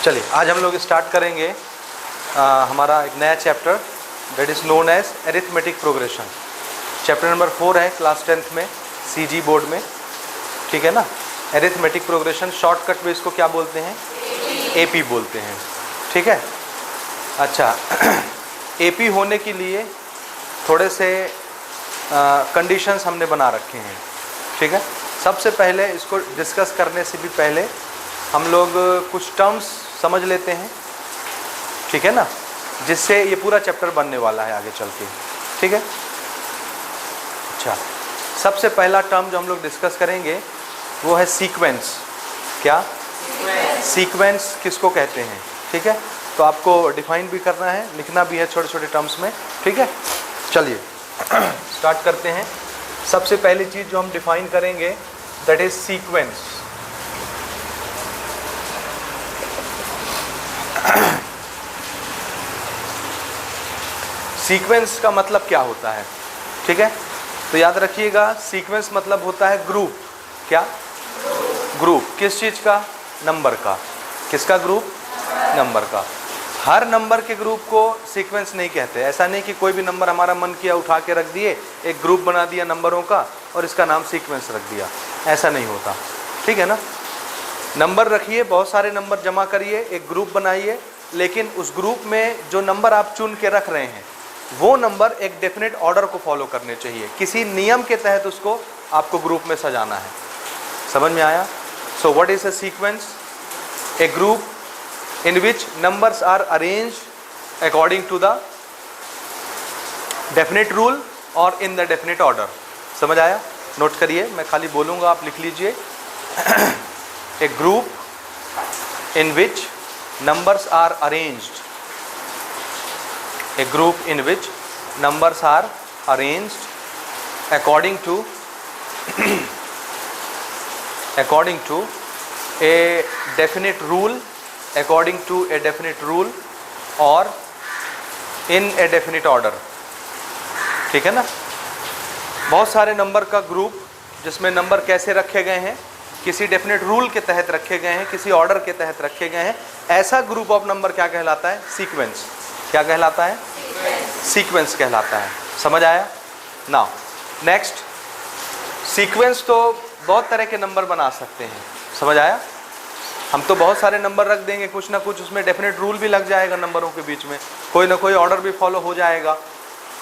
चलिए आज हम लोग स्टार्ट करेंगे हमारा एक नया chapter that is known as arithmetic progression. Chapter number 4 है क्लास 10th में सीजी बोर्ड में, ठीक है ना। अरिथमेटिक प्रोग्रेशन शॉर्टकट में इसको क्या बोलते हैं? एपी बोलते हैं, ठीक है। अच्छा एपी होने के लिए थोड़े से कंडीशंस हमने बना रखे हैं, ठीक है। सबसे पहले इसको डिस्कस करने से भी पहले हम लोग कुछ टर्म्स समझ लेते हैं, ठीक है ना, जिससे ये पूरा चैप्टर बनने वाला है आगे चल के, ठीक है। अच्छा सबसे पहला टर्म जो हम लोग डिस्कस करेंगे वो है सीक्वेंस। क्या? सीक्वेंस किसको कहते हैं, ठीक है। तो आपको डिफाइन भी करना है, लिखना भी है छोटे छोटे टर्म्स में, ठीक है। चलिए स्टार्ट करते हैं। सबसे पहली चीज़ जो हम डिफाइन करेंगे दैट इज सीक्वेंस। सीक्वेंस का मतलब क्या होता है, ठीक है। तो याद रखिएगा सीक्वेंस मतलब होता है ग्रुप। क्या? ग्रुप किस चीज़ का? नंबर का। किसका ग्रुप? नंबर का। हर नंबर के ग्रुप को सीक्वेंस नहीं कहते। ऐसा नहीं कि कोई भी नंबर हमारा मन किया उठा के रख दिए, एक ग्रुप बना दिया नंबरों का और इसका नाम सीक्वेंस रख दिया, ऐसा नहीं होता, ठीक है ना। नंबर रखिए, बहुत सारे नंबर जमा करिए, एक ग्रुप बनाइए, लेकिन उस ग्रुप में जो नंबर आप चुन के रख रहे हैं वो नंबर एक डेफिनेट ऑर्डर को फॉलो करने चाहिए। किसी नियम के तहत उसको आपको ग्रुप में सजाना है। समझ में आया? So what is a sequence? A group in which numbers are arranged according to the definite rule or in the definite order। समझ आया? नोट करिए, मैं खाली बोलूँगा, आप लिख लीजिए। A group in which numbers are arranged, a group in which numbers are arranged according to according to a definite rule, according to a definite rule or in a definite order, ठीक है ना। बहुत सारे number का group जिसमें number कैसे रखे गए हैं, किसी डेफिनेट रूल के तहत रखे गए हैं, किसी ऑर्डर के तहत रखे गए हैं, ऐसा ग्रुप ऑफ नंबर क्या कहलाता है? सीक्वेंस। क्या कहलाता है? सीक्वेंस कहलाता है। समझ आया? नाउ नेक्स्ट, सीक्वेंस तो बहुत तरह के नंबर बना सकते हैं। समझ आया? हम तो बहुत सारे नंबर रख देंगे, कुछ ना कुछ उसमें डेफिनेट रूल भी लग जाएगा नंबरों के बीच में, कोई ना कोई ऑर्डर भी फॉलो हो जाएगा,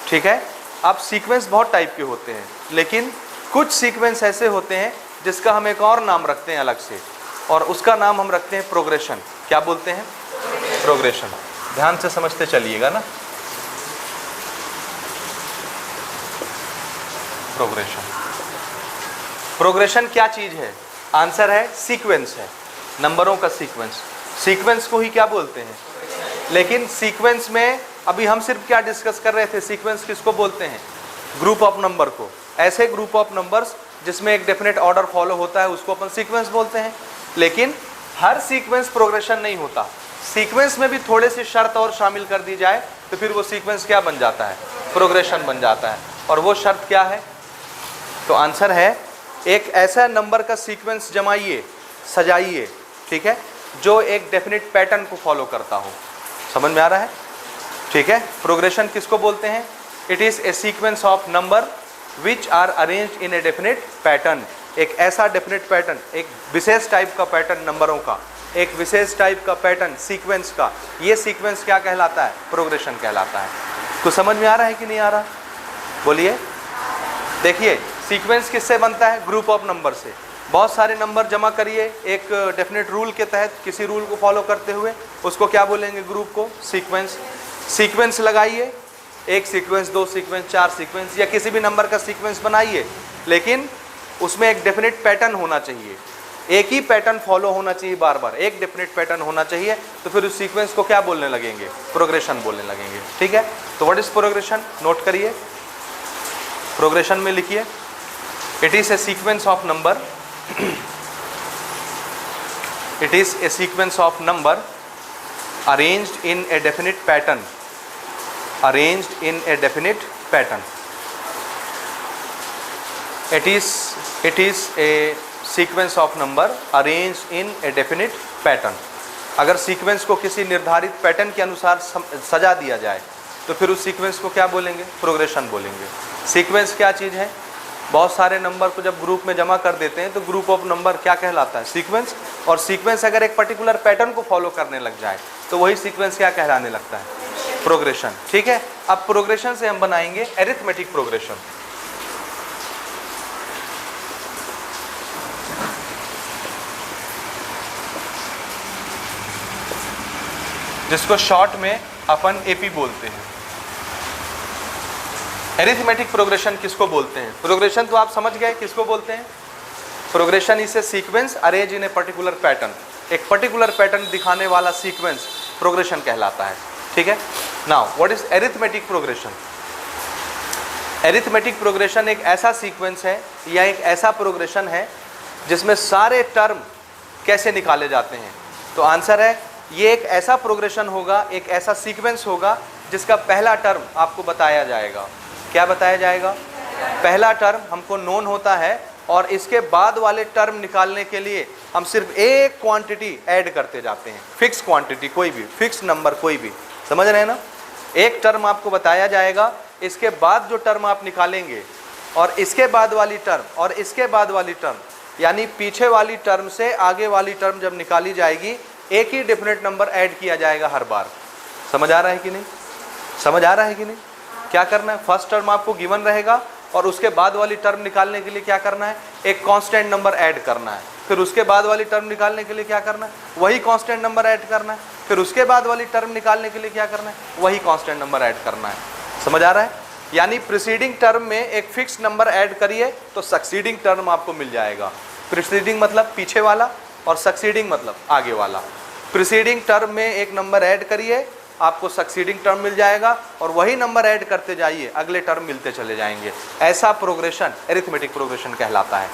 ठीक है। अब सीक्वेंस बहुत टाइप के होते हैं, लेकिन कुछ सीक्वेंस ऐसे होते हैं जिसका हम एक और नाम रखते हैं अलग से, और उसका नाम हम रखते हैं प्रोग्रेशन। क्या बोलते हैं? प्रोग्रेशन। ध्यान से समझते चलिएगा ना। प्रोग्रेशन, प्रोग्रेशन क्या चीज़ है? आंसर है सीक्वेंस है, नंबरों का सीक्वेंस। सीक्वेंस को ही क्या बोलते हैं? लेकिन सीक्वेंस में अभी हम सिर्फ क्या डिस्कस कर रहे थे? सीक्वेंस किसको बोलते हैं? ग्रुप ऑफ नंबर को। ऐसे ग्रुप ऑफ नंबर्स जिसमें एक डेफिनेट ऑर्डर फॉलो होता है उसको अपन सीक्वेंस बोलते हैं। लेकिन हर सीक्वेंस प्रोग्रेशन नहीं होता। सीक्वेंस में भी थोड़े से शर्त और शामिल कर दी जाए तो फिर वो सीक्वेंस क्या बन जाता है? प्रोग्रेशन बन जाता है। और वो शर्त क्या है? तो आंसर है एक ऐसा नंबर का सीक्वेंस जमाइए, सजाइए, ठीक है, जो एक डेफिनेट पैटर्न को फॉलो करता हो। समझ में आ रहा है? ठीक है। प्रोग्रेशन किसको बोलते हैं? It is a sequence of number which are arranged in a definite pattern. एक ऐसा डेफिनेट पैटर्न, एक विशेष टाइप का पैटर्न नंबरों का, एक विशेष टाइप का पैटर्न सीक्वेंस का, ये सीक्वेंस क्या कहलाता है? प्रोग्रेशन कहलाता है। कुछ समझ में आ रहा है कि नहीं आ रहा? बोलिए। देखिए सीक्वेंस किससे बनता है? ग्रुप ऑफ नंबर से। बहुत सारे नंबर जमा करिए एक डेफिनेट रूल के तहत, किसी रूल को फॉलो करते हुए, उसको क्या बोलेंगे? ग्रुप को सीक्वेंस। सीक्वेंस लगाइए, एक सीक्वेंस, दो सीक्वेंस, चार सीक्वेंस, या किसी भी नंबर का सीक्वेंस बनाइए, लेकिन उसमें एक डेफिनेट पैटर्न होना चाहिए, एक ही पैटर्न फॉलो होना चाहिए, बार बार एक डेफिनेट पैटर्न होना चाहिए। तो फिर उस सीक्वेंस को क्या बोलने लगेंगे? प्रोग्रेशन बोलने लगेंगे, ठीक है। तो व्हाट इज प्रोग्रेशन? नोट करिए, प्रोग्रेशन में लिखिए it is a sequence of number, it is a sequence of number arranged in a definite pattern, arranged in a definite pattern. It is a sequence of number arranged in a definite pattern। अगर sequence को किसी निर्धारित pattern के अनुसार सजा दिया जाए तो फिर उस सीक्वेंस को क्या बोलेंगे? प्रोग्रेशन बोलेंगे। सीक्वेंस क्या चीज़ है? बहुत सारे नंबर को जब ग्रुप में जमा कर देते हैं तो ग्रुप ऑफ नंबर क्या कहलाता है? सीक्वेंस। और सीक्वेंस अगर एक पर्टिकुलर पैटर्न को फॉलो करने लग जाए तो वही सीक्वेंस क्या कहलाने लगता है? प्रोग्रेशन। ठीक है, अब प्रोग्रेशन से हम बनाएंगे एरिथमेटिक प्रोग्रेशन। जिसको शॉर्ट में अपन एपी बोलते हैं। एरिथमेटिक प्रोग्रेशन किसको बोलते हैं? प्रोग्रेशन तो आप समझ गए किसको बोलते हैं। Progression is a sequence arrange in a particular pattern. एक पर्टिकुलर पैटर्न दिखाने वाला सीक्वेंस प्रोग्रेशन कहलाता है। ठीक है, now what is arithmetic progression? Arithmetic progression एक ऐसा सीक्वेंस है या एक ऐसा प्रोग्रेशन है जिसमें सारे टर्म कैसे निकाले जाते हैं। तो आंसर है ये एक ऐसा प्रोग्रेशन होगा, एक ऐसा सीक्वेंस होगा जिसका पहला टर्म आपको बताया जाएगा। क्या बताया जाएगा? पहला टर्म हमको नोन होता है और इसके बाद वाले टर्म निकालने के लिए हम सिर्फ एक क्वांटिटी ऐड करते जाते हैं। फिक्स क्वांटिटी, कोई भी फिक्स नंबर, कोई भी, समझ रहे हैं ना। एक टर्म आपको बताया जाएगा, इसके बाद जो टर्म आप निकालेंगे और इसके बाद वाली टर्म और इसके बाद वाली टर्म, यानी पीछे वाली टर्म से आगे वाली टर्म जब निकाली जाएगी एक ही डेफिनेट नंबर ऐड किया जाएगा हर बार। समझ आ रहा है कि नहीं? समझ आ रहा है कि नहीं? क्या करना है? फर्स्ट टर्म आपको गिवन रहेगा और उसके बाद वाली टर्म निकालने के लिए क्या करना है? एक कांस्टेंट नंबर ऐड करना है। फिर उसके बाद वाली टर्म निकालने के लिए क्या करना है? वही कांस्टेंट नंबर ऐड करना है। फिर उसके बाद वाली टर्म निकालने के लिए क्या करना है? वही कांस्टेंट नंबर ऐड करना है। समझ आ रहा है? यानी प्रीसीडिंग टर्म में एक फिक्स नंबर ऐड करिए तो सक्सीडिंग टर्म आपको मिल जाएगा। प्रीसीडिंग मतलब पीछे वाला और सक्सीडिंग मतलब आगे वाला। प्रीसीडिंग टर्म में एक नंबर ऐड करिए, आपको सक्सीडिंग टर्म मिल जाएगा और वही नंबर ऐड करते जाइए, अगले टर्म मिलते चले जाएंगे। ऐसा प्रोग्रेशन एरिथमेटिक प्रोग्रेशन कहलाता है।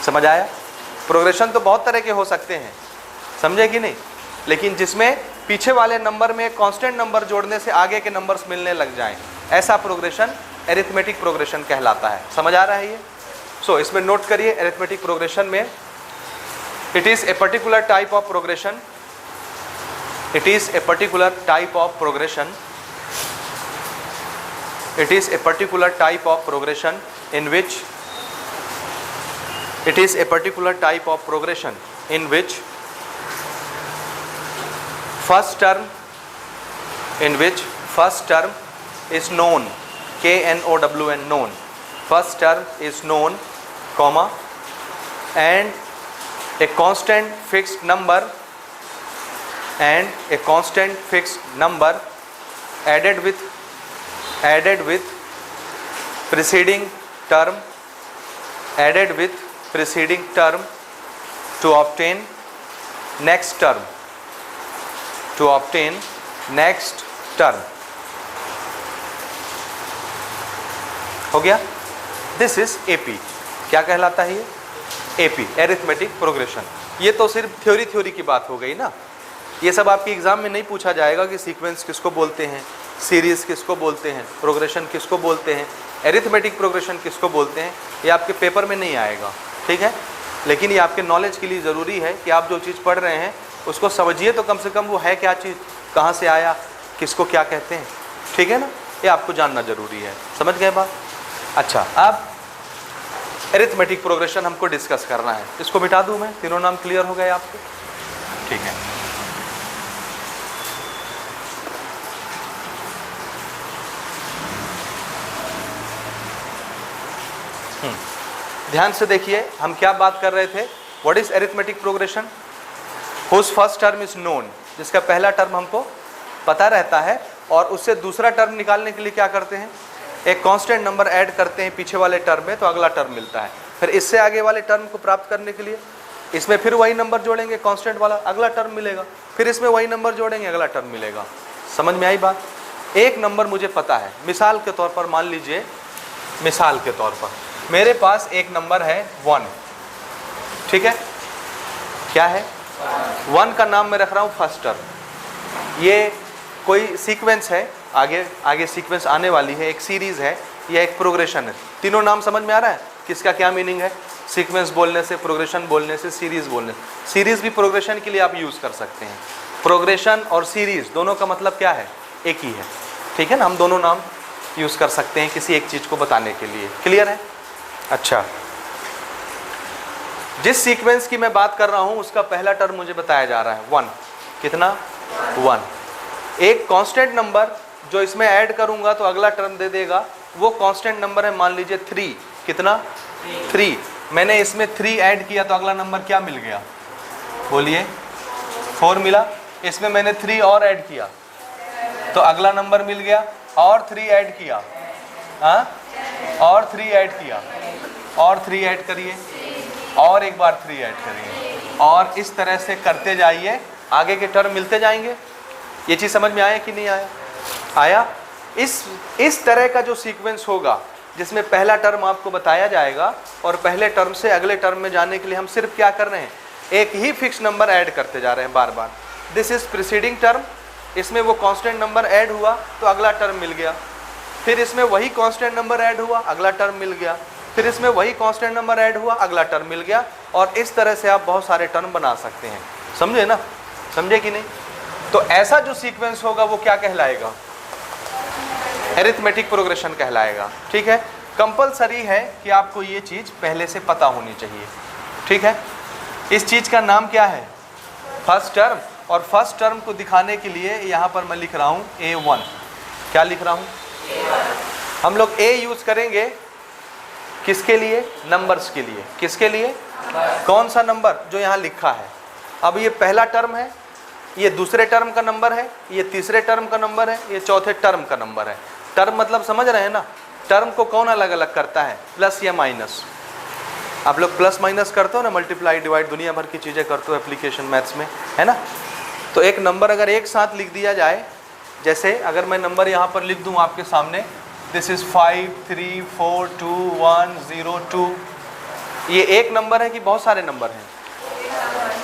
समझ आया? प्रोग्रेशन तो बहुत तरह के हो सकते हैं, समझे कि नहीं, लेकिन जिसमें पीछे वाले नंबर में कांस्टेंट नंबर जोड़ने से आगे के नंबर्स मिलने लग जाएं, ऐसा प्रोग्रेशन एरिथमेटिक प्रोग्रेशन कहलाता है। समझ आ रहा है ये? सो इसमें नोट करिए, एरिथमेटिक प्रोग्रेशन में it is a particular type of progression, it is a particular type of progression, it is a particular type of progression in which it is a particular type of progression in which first term is known, K-N-O-W-N, known, first term is known, comma, and a constant fixed number added with preceding term to obtain next term हो गया। This is AP. क्या कहलाता है ये? AP, arithmetic progression. ये तो सिर्फ theory की बात हो गई ना। ये सब आपके एग्जाम में नहीं पूछा जाएगा कि सीक्वेंस किसको बोलते हैं, सीरीज किसको बोलते हैं, प्रोग्रेशन किसको बोलते हैं, एरिथमेटिक प्रोग्रेशन किसको बोलते हैं, ये आपके पेपर में नहीं आएगा। ठीक है, लेकिन ये आपके नॉलेज के लिए ज़रूरी है कि आप जो चीज़ पढ़ रहे हैं उसको समझिए तो कम से कम वो है क्या चीज़, कहाँ से आया, किसको क्या कहते हैं। ठीक है ना, ये आपको जानना ज़रूरी है। समझ गए बात? अच्छा, अब एरिथमेटिक प्रोग्रेशन हमको डिस्कस करना है। इसको मिटा दूँ मैं? तीनों नाम क्लियर हो गए आपके? ठीक है। ध्यान से देखिए, हम क्या बात कर रहे थे। What is arithmetic progression? Whose first term is known, जिसका पहला टर्म हमको पता रहता है और उससे दूसरा टर्म निकालने के लिए क्या करते हैं? एक कांस्टेंट नंबर ऐड करते हैं पीछे वाले टर्म में तो अगला टर्म मिलता है। फिर इससे आगे वाले टर्म को प्राप्त करने के लिए इसमें फिर वही नंबर जोड़ेंगे कांस्टेंट वाला, अगला टर्म मिलेगा। फिर इसमें वही नंबर जोड़ेंगे, अगला टर्म मिलेगा। समझ में आई बात? एक नंबर मुझे पता है, मिसाल के तौर पर मान लीजिए, मिसाल के तौर पर मेरे पास एक नंबर है 1। ठीक है, क्या है? 1 का नाम मैं रख रहा हूँ फर्स्ट टर्म। ये कोई सीक्वेंस है, आगे सीक्वेंस आने वाली है, एक सीरीज है या एक प्रोग्रेशन है। तीनों नाम समझ में आ रहा है किसका क्या मीनिंग है? सीक्वेंस बोलने से, प्रोग्रेशन बोलने से, सीरीज बोलने से। सीरीज भी प्रोग्रेशन के लिए आप यूज़ कर सकते हैं। प्रोग्रेशन और सीरीज दोनों का मतलब क्या है? एक ही है, ठीक है ना। हम दोनों नाम यूज कर सकते हैं किसी एक चीज को बताने के लिए। क्लियर है? अच्छा, जिस सीक्वेंस की मैं बात कर रहा हूं उसका पहला टर्म मुझे बताया जा रहा है 1। कितना? 1। एक कांस्टेंट नंबर जो इसमें ऐड करूंगा तो अगला टर्म दे देगा, वो कांस्टेंट नंबर है, मान लीजिए 3। कितना? 3। मैंने इसमें 3 ऐड किया तो अगला नंबर क्या मिल गया? बोलिए। 4 मिला। इसमें मैंने 3 और ऐड किया तो अगला नंबर मिल गया, और 3 ऐड किया, हाँ, और 3 ऐड किया, और 3 ऐड करिए, और एक बार 3 ऐड करिए, और इस तरह से करते जाइए, आगे के टर्म मिलते जाएंगे। ये चीज़ समझ में आया कि नहीं आया? आया। इस तरह का जो सीक्वेंस होगा जिसमें पहला टर्म आपको बताया जाएगा और पहले टर्म से अगले टर्म में जाने के लिए हम सिर्फ क्या कर रहे हैं? एक ही फिक्स नंबर ऐड करते जा रहे हैं बार बार। दिस इज प्रीसीडिंग टर्म, इसमें वो कांस्टेंट नंबर ऐड हुआ तो अगला टर्म मिल गया, फिर इसमें वही कांस्टेंट नंबर ऐड हुआ, अगला टर्म मिल गया, फिर इसमें वही कांस्टेंट नंबर ऐड हुआ, अगला टर्म मिल गया, और इस तरह से आप बहुत सारे टर्म बना सकते हैं। समझे ना? समझे कि नहीं? तो ऐसा जो सीक्वेंस होगा वो क्या कहलाएगा? अरिथमेटिक प्रोग्रेशन कहलाएगा। ठीक है, कंपलसरी है कि आपको ये चीज़ पहले से पता होनी चाहिए। ठीक है, इस चीज़ का नाम क्या है? First term. और फर्स्ट टर्म को दिखाने के लिए यहाँ पर मैं लिख रहा हूँ A1। क्या लिख रहा हूँ? हम लोग A यूज़ करेंगे किसके लिए? नंबर्स के लिए। किसके लिए? कौन सा नंबर? जो यहाँ लिखा है। अब ये पहला टर्म है, ये दूसरे टर्म का नंबर है, ये तीसरे टर्म का नंबर है, ये चौथे टर्म का नंबर है। टर्म मतलब समझ रहे हैं ना? टर्म को कौन अलग अलग करता है? प्लस या माइनस। आप लोग प्लस माइनस करते हो ना, मल्टीप्लाई डिवाइड दुनिया भर की चीज़ें करते हो एप्लीकेशन मैथ्स में, है ना? तो एक नंबर अगर एक साथ लिख दिया जाए, जैसे अगर मैं नंबर यहाँ पर लिख दूँ आपके सामने, दिस इज़ 5 3 4 2 1 0 2, ये एक नंबर है कि बहुत सारे नंबर हैं?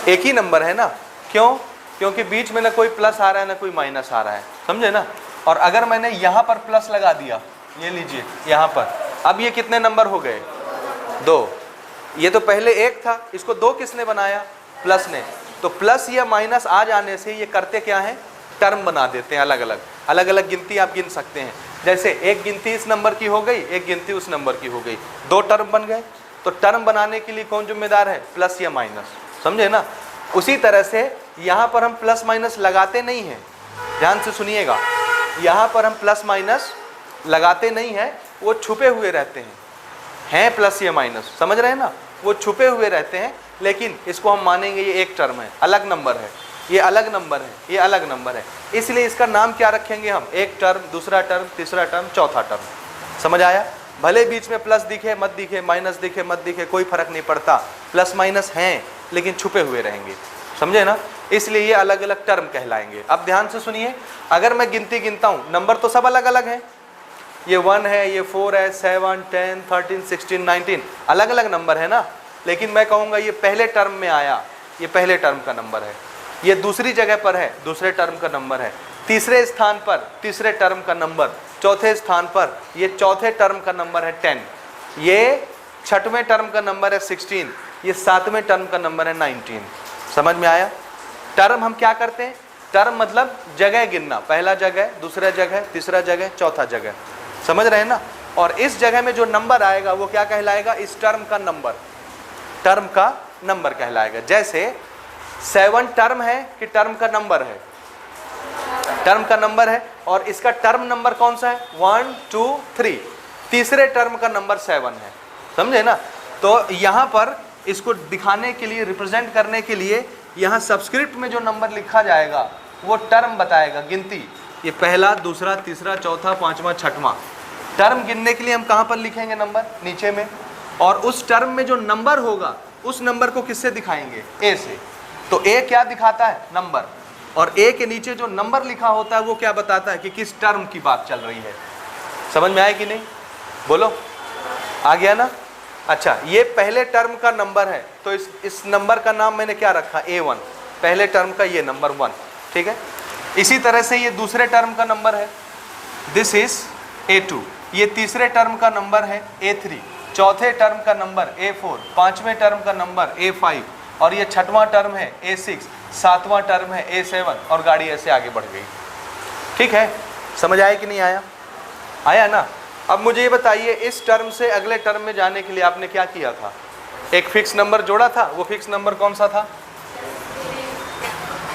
एक ही नंबर है ना। क्यों? क्योंकि बीच में ना कोई प्लस आ रहा है ना कोई माइनस आ रहा है। समझे ना? और अगर मैंने यहाँ पर प्लस लगा दिया, ये लीजिए यहाँ पर, अब ये कितने नंबर हो गए? 2। ये तो पहले 1 था, इसको 2 किसने बनाया? प्लस ने। तो प्लस या माइनस आ जाने से ये करते क्या है? टर्म बना देते हैं अलग अलग। अलग अलग गिनती आप गिन सकते हैं। जैसे एक गिनती इस नंबर की हो गई, एक गिनती उस नंबर की हो गई, 2 टर्म बन गए। तो टर्म बनाने के लिए कौन जिम्मेदार है? प्लस या माइनस। समझे ना? उसी तरह से यहाँ पर हम प्लस माइनस लगाते नहीं हैं। ध्यान से सुनिएगा, यहाँ पर हम प्लस माइनस लगाते नहीं हैं, वो छुपे हुए रहते हैं प्लस या माइनस। समझ रहे हैं ना? वो छुपे हुए रहते हैं, लेकिन इसको हम मानेंगे ये एक टर्म है, अलग नंबर है, ये अलग नंबर है, ये अलग नंबर है, इसलिए इसका नाम क्या रखेंगे हम? एक टर्म, दूसरा टर्म, तीसरा टर्म, चौथा टर्म। समझ आया? भले बीच में प्लस दिखे मत दिखे, माइनस दिखे मत दिखे, कोई फर्क नहीं पड़ता। प्लस माइनस हैं लेकिन छुपे हुए रहेंगे। समझे ना? इसलिए ये अलग अलग टर्म कहलाएंगे। अब ध्यान से सुनिए, अगर मैं गिनती गिनता हूँ, नंबर तो सब अलग अलग हैं, ये 1 है, ये 4 है, 7 10 13 16 19, अलग अलग नंबर है ना। लेकिन मैं कहूँगा ये पहले टर्म में आया, ये पहले टर्म का नंबर है, ये दूसरी जगह पर है, दूसरे टर्म का नंबर है, तीसरे स्थान पर तीसरे टर्म का नंबर, चौथे स्थान पर ये चौथे टर्म का नंबर है 10, ये छठवें टर्म का नंबर है 16, ये सातवें टर्म का नंबर है 19। समझ में आया? टर्म हम क्या करते हैं? टर्म मतलब जगह गिनना, पहला जगह, दूसरा जगह, तीसरा जगह, चौथा जगह। समझ रहे हैं ना? और इस जगह में जो नंबर आएगा वो क्या कहलाएगा? इस टर्म का नंबर, टर्म का नंबर कहलाएगा। जैसे 7 टर्म है कि टर्म का नंबर है? टर्म का नंबर है, और इसका टर्म नंबर कौन सा है? 1 2 3, तीसरे टर्म का नंबर 7 है। समझे ना? तो यहाँ पर इसको दिखाने के लिए, रिप्रेजेंट करने के लिए, यहाँ सबस्क्रिप्ट में जो नंबर लिखा जाएगा वो टर्म बताएगा, गिनती। ये पहला, दूसरा, तीसरा, चौथा, पांचवा, छठवां। टर्म गिनने के लिए हम कहाँ पर लिखेंगे नंबर? नीचे में। और उस टर्म में जो नंबर होगा उस नंबर को किससे दिखाएंगे? ए से। तो ए क्या दिखाता है? नंबर। और ए के नीचे जो नंबर लिखा होता है वो क्या बताता है कि किस टर्म की बात चल रही है। समझ में आया कि नहीं? बोलो, आ गया ना? अच्छा, ये पहले टर्म का नंबर है, तो इस नंबर का नाम मैंने क्या रखा? A1, पहले टर्म का ये नंबर 1। ठीक है? इसी तरह से ये दूसरे टर्म का नंबर है, दिस इज A2, ये तीसरे टर्म का नंबर है A3, चौथे टर्म का नंबर A4, पांचवें टर्म का नंबर A5, और ये छठवां टर्म है A6, 7वां टर्म है A7 और गाड़ी ऐसे आगे बढ़ गई। ठीक है, समझ आया कि नहीं आया? आया ना? अब मुझे ये बताइए, इस टर्म से अगले टर्म में जाने के लिए आपने क्या किया था? एक फिक्स नंबर जोड़ा था, वो फिक्स नंबर कौन सा था?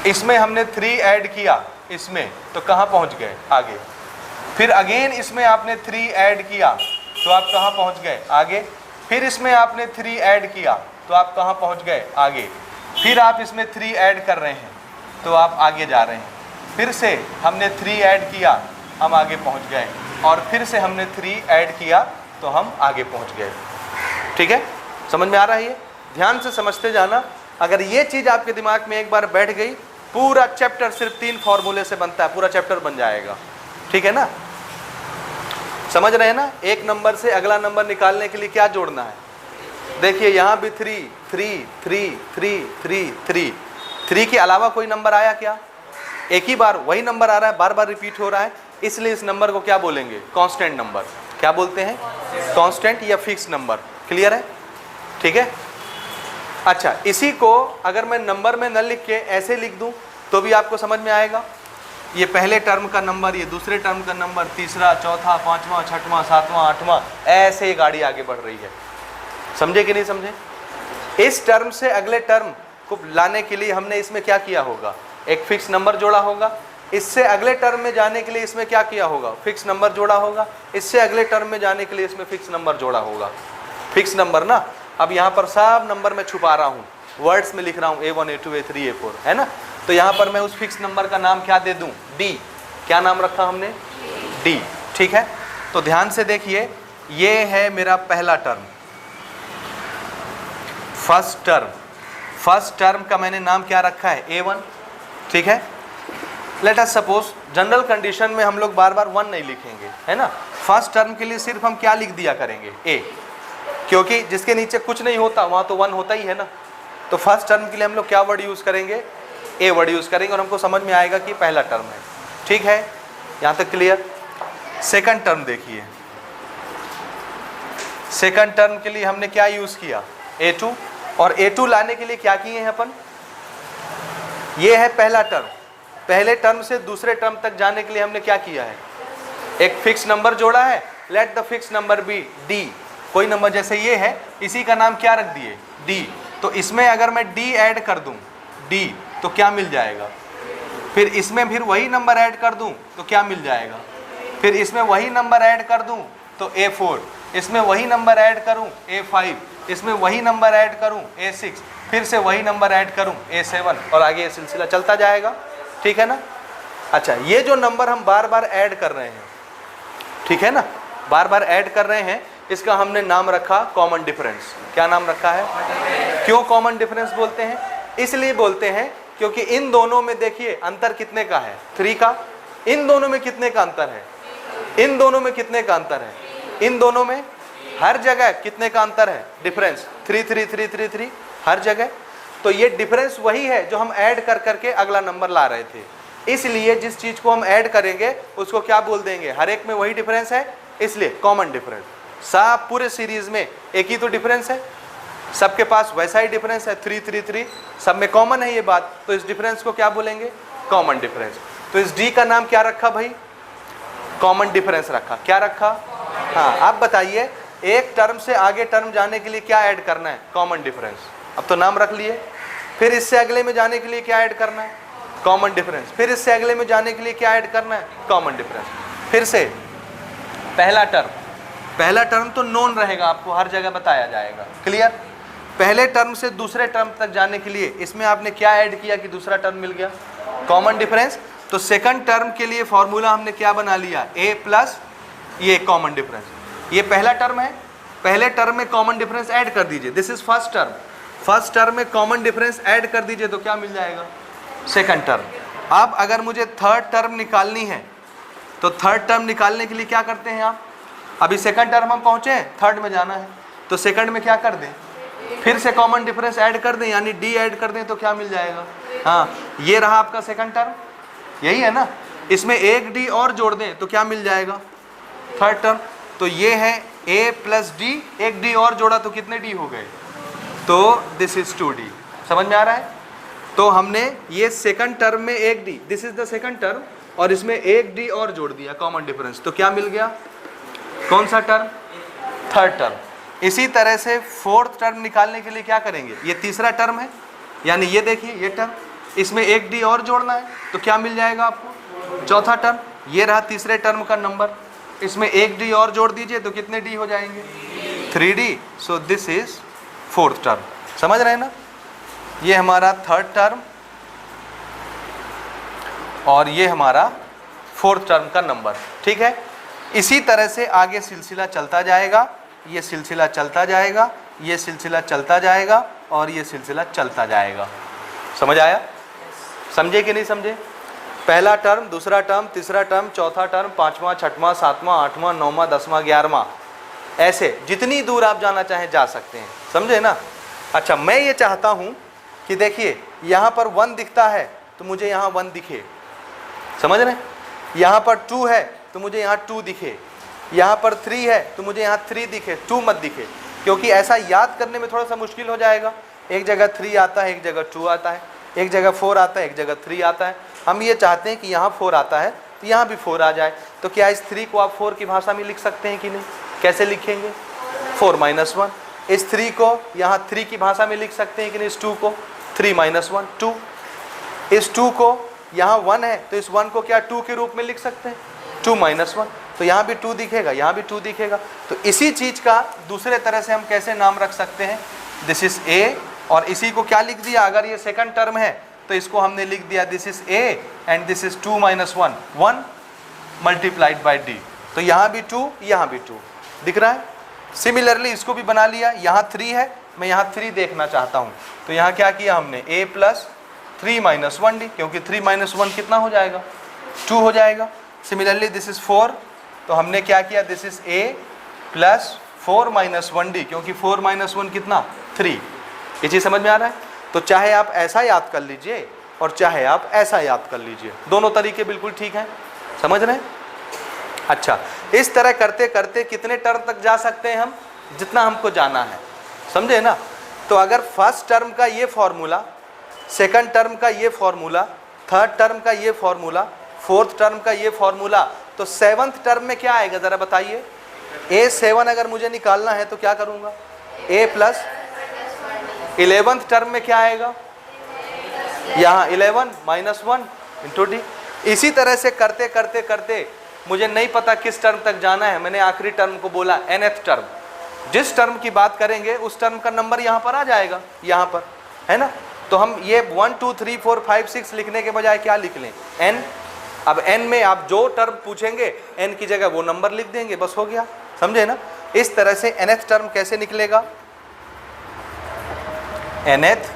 इसमें हमने 3 ऐड किया इसमें, तो कहाँ पहुँच गए? आगे। फिर अगेन इसमें आपने 3 ऐड किया तो आप कहाँ पहुँच गए? आगे। फिर इसमें आपने 3 ऐड किया तो आप कहाँ पहुँच गए? आगे। फिर आप इसमें 3 ऐड कर रहे हैं तो आप आगे जा रहे हैं। फिर से हमने 3 ऐड किया, हम आगे पहुँच गए, और फिर से हमने 3 ऐड किया तो हम आगे पहुँच गए। ठीक है, समझ में आ रहा है? ये ध्यान से समझते जाना। अगर ये चीज़ आपके दिमाग में एक बार बैठ गई, पूरा चैप्टर सिर्फ 3 फॉर्मूले से बनता है, पूरा चैप्टर बन जाएगा। ठीक है ना? समझ रहे हैं ना? एक नंबर से अगला नंबर निकालने के लिए क्या जोड़ना है? देखिए यहाँ भी 3 3 3 3 3 3 3 के अलावा कोई नंबर आया क्या? एक ही बार वही नंबर आ रहा है, बार बार रिपीट हो रहा है, इसलिए इस नंबर को क्या बोलेंगे? Constant number. क्या बोलते हैं? कांस्टेंट या फिक्स नंबर। क्लियर है? ठीक है। अच्छा, इसी को अगर मैं नंबर में न लिख के ऐसे लिख दूं तो भी आपको समझ में आएगा। ये पहले टर्म का नंबर, ये दूसरे टर्म का नंबर, तीसरा, चौथा, 5वां, 6वां, 7वां, 8वां, ऐसे ही गाड़ी आगे बढ़ रही है। समझे कि नहीं समझे? इस टर्म से अगले टर्म को लाने के लिए हमने इसमें क्या किया होगा? एक फिक्स नंबर जोड़ा होगा। इससे अगले टर्म में जाने के लिए इसमें क्या किया होगा? फिक्स नंबर जोड़ा होगा। इससे अगले टर्म में जाने के लिए इसमें फिक्स नंबर जोड़ा होगा। फिक्स नंबर ना, अब यहाँ पर सब नंबर मैं छुपा रहा हूँ, वर्ड्स में लिख रहा हूँ A1 A2 A3 A4, है ना? तो यहाँ पर मैं उस फिक्स नंबर का नाम क्या दे दूँ? D। क्या नाम रखा हमने? D। ठीक है, तो ध्यान से देखिए, ये है मेरा पहला term, first term. First term का मैंने नाम क्या रखा है? A1। ठीक है, let us suppose general condition में हम लोग बार बार 1 नहीं लिखेंगे, है ना? फर्स्ट टर्म के लिए सिर्फ हम क्या लिख दिया करेंगे? A, क्योंकि जिसके नीचे कुछ नहीं होता वहाँ तो 1 होता ही है ना। तो फर्स्ट टर्म के लिए हम लोग क्या वर्ड यूज़ करेंगे? A वर्ड यूज़ करेंगे, और हमको समझ में आएगा कि पहला टर्म है। ठीक है, यहाँ तक क्लियर? सेकंड टर्म देखिए, सेकंड टर्म के लिए हमने क्या यूज़ किया? A2, और A2 लाने के लिए क्या किए हैं अपन? ये है पहला टर्म। पहले टर्म से दूसरे टर्म तक जाने के लिए हमने क्या किया है? एक फिक्स नंबर जोड़ा है। Let the fix number be D। कोई नंबर जैसे ये है, इसी का नाम क्या रख दिए? D। तो इसमें अगर मैं D ऐड कर दूं, D, तो क्या मिल जाएगा? फिर इसमें फिर वही नंबर ऐड कर दूं तो क्या मिल जाएगा? फिर इसमें वही नंबर ऐड कर दूं तो A4, इसमें वही नंबर ऐड करूं A5, इसमें वही नंबर ऐड करूं A6, फिर से वही नंबर ऐड करूं A7, और आगे ये सिलसिला चलता जाएगा। ठीक है ना? अच्छा, ये जो नंबर हम बार बार ऐड कर रहे हैं, ठीक है ना, बार बार ऐड कर रहे हैं, इसका हमने नाम रखा कॉमन डिफरेंस। क्या नाम रखा है? क्यों कॉमन डिफरेंस बोलते हैं? इसलिए बोलते हैं क्योंकि इन दोनों में देखिए अंतर कितने का है? 3 का। इन दोनों में कितने का अंतर है? इन दोनों में कितने का अंतर है? इन दोनों में हर जगह कितने का अंतर है? डिफरेंस 3 3 3 3 3 हर जगह। तो ये डिफरेंस वही है जो हम ऐड कर करके अगला नंबर ला रहे थे। इसलिए जिस चीज को हम ऐड करेंगे उसको क्या बोल देंगे? हर एक में वही डिफरेंस है, इसलिए कॉमन डिफरेंस। सब पूरे सीरीज में एक ही तो डिफरेंस है, सबके पास वैसा ही डिफरेंस है, 3 3 3, सब में कॉमन है ये बात। तो इस डिफरेंस को क्या बोलेंगे? Common difference. तो इस D का नाम क्या रखा भाई? कॉमन डिफरेंस रखा। क्या रखा? हाँ, आप बताइए, एक टर्म से आगे टर्म जाने के लिए क्या ऐड करना है? Common difference. अब तो नाम रख लिए। फिर इससे अगले में जाने के लिए क्या ऐड करना है? Common difference. फिर इससे अगले में जाने के लिए क्या ऐड करना है? Common difference. फिर से पहला टर्म, पहला टर्म तो नोन रहेगा, आपको हर जगह बताया जाएगा। क्लियर? पहले टर्म से दूसरे टर्म तक जाने के लिए इसमें आपने क्या ऐड किया कि दूसरा टर्म मिल गया? Common difference. तो सेकंड टर्म के लिए फॉर्मूला हमने क्या बना लिया? A प्लस ये कॉमन डिफरेंस। ये पहला टर्म है, पहले टर्म में कॉमन डिफरेंस ऐड कर दीजिए। This is first term. First term में कॉमन डिफरेंस ऐड कर दीजिए तो क्या मिल जाएगा? Second term. अब अगर मुझे थर्ड टर्म निकालनी है तो थर्ड टर्म निकालने के लिए क्या करते हैं आप? अभी सेकंड टर्म हम पहुंचे हैं, थर्ड में जाना है, तो सेकंड में क्या कर दें? फिर से कॉमन डिफरेंस ऐड कर दें, यानी D ऐड कर दें तो क्या मिल जाएगा? हाँ, ये रहा आपका सेकंड टर्म, यही है ना। इसमें एक D और जोड़ दें तो क्या मिल जाएगा? Third term. तो ये है A प्लस D, एक D और जोड़ा तो कितने D हो गए? तो दिस इज 2D। समझ में आ रहा है? तो हमने ये सेकंड टर्म में एक D, this is the second term, और इसमें एक डी और जोड़ दिया, कॉमन डिफरेंस, तो क्या मिल गया? कौन सा टर्म? Third term. इसी तरह से फोर्थ टर्म निकालने के लिए क्या करेंगे? ये तीसरा टर्म है, यानी ये देखिए ये टर्म, इसमें एक डी और जोड़ना है, तो क्या मिल जाएगा आपको? चौथा टर्म। ये रहा तीसरे टर्म का नंबर, इसमें एक डी और जोड़ दीजिए तो कितने डी हो जाएंगे? 3D। So this is fourth term. समझ रहे हैं ना? ये हमारा थर्ड टर्म और ये हमारा फोर्थ टर्म का नंबर। ठीक है, इसी तरह से आगे सिलसिला चलता जाएगा, ये सिलसिला चलता जाएगा, ये सिलसिला चलता जाएगा और ये सिलसिला चलता जाएगा। समझ आया? समझे कि नहीं समझे? पहला टर्म, दूसरा टर्म, तीसरा टर्म, चौथा टर्म, पांचवा, छठवां, सातवां, आठवां, नौवां, 10वां, 11वां, ऐसे जितनी दूर आप जाना चाहें जा सकते हैं। समझे ना? अच्छा, मैं ये चाहता हूँ कि देखिए यहाँ पर 1 दिखता है तो मुझे यहाँ 1 दिखे। समझ रहे? यहाँ पर 2 है तो मुझे यहाँ 2 दिखे, यहाँ पर 3 है तो मुझे यहाँ 3 दिखे, 2 मत दिखे, क्योंकि ऐसा याद करने में थोड़ा सा मुश्किल हो जाएगा। एक जगह 3 आता है, एक जगह 2 आता है, एक जगह 4 आता है, एक जगह 3 आता है। हम ये चाहते हैं कि यहाँ 4 आता है तो यहाँ भी 4 आ जाए। तो क्या इस 3 को आप 4 की भाषा में लिख सकते हैं कि नहीं? कैसे लिखेंगे? 4 - 1। इस 3 को यहाँ 3 की भाषा में लिख सकते हैं कि नहीं? इस 2 को 3 - 1 2। इस 2 को यहाँ 1 है तो इस 1 को क्या 2 के रूप में लिख सकते हैं? 2 - 1। तो यहाँ भी 2 दिखेगा, यहाँ भी 2 दिखेगा। तो इसी चीज़ का दूसरे तरह से हम कैसे नाम रख सकते हैं? दिस इज ए, और इसी को क्या लिख दिया? अगर ये सेकंड टर्म है तो इसको हमने लिख दिया this is A and this is 2 - 1 1 multiplied by D. तो यहाँ भी 2, यहाँ भी 2 दिख रहा है। सिमिलरली इसको भी बना लिया, यहाँ 3 है, मैं यहाँ 3 देखना चाहता हूँ, तो यहाँ क्या किया हमने? a + 3 - 1d, क्योंकि 3 - 1 कितना हो जाएगा? 2 हो जाएगा। सिमिलरली दिस इज 4, तो हमने क्या किया? दिस इज a + 4 - 1d, क्योंकि 4 - 1 कितना? 3। ये चीज़ समझ में आ रहा है? तो चाहे आप ऐसा याद कर लीजिए और चाहे आप ऐसा याद कर लीजिए, दोनों तरीके बिल्कुल ठीक हैं। समझ रहे हैं? अच्छा, इस तरह करते करते कितने टर्म तक जा सकते हैं हम? जितना हमको जाना है। समझे ना? तो अगर फर्स्ट टर्म का ये फॉर्मूला, सेकंड टर्म का ये फॉर्मूला, थर्ड टर्म का ये फॉर्मूला, फोर्थ टर्म का ये फॉर्मूला, तो सेवंथ टर्म में क्या आएगा ज़रा बताइए? A7 अगर मुझे निकालना है तो क्या करूँगा? a + 11th टर्म में क्या आएगा? यहाँ 11 - 1 × d। इसी तरह से करते करते करते मुझे नहीं पता किस टर्म तक जाना है, मैंने आखिरी टर्म को बोला nth टर्म। जिस टर्म की बात करेंगे उस टर्म का नंबर यहाँ पर आ जाएगा, यहाँ पर, है ना? तो हम ये 1 2 3 4 5 6 लिखने के बजाय क्या लिख लें? n। अब n में आप जो टर्म पूछेंगे n की जगह वो नंबर लिख देंगे, बस हो गया। समझे ना? इस तरह से nth टर्म कैसे निकलेगा? nth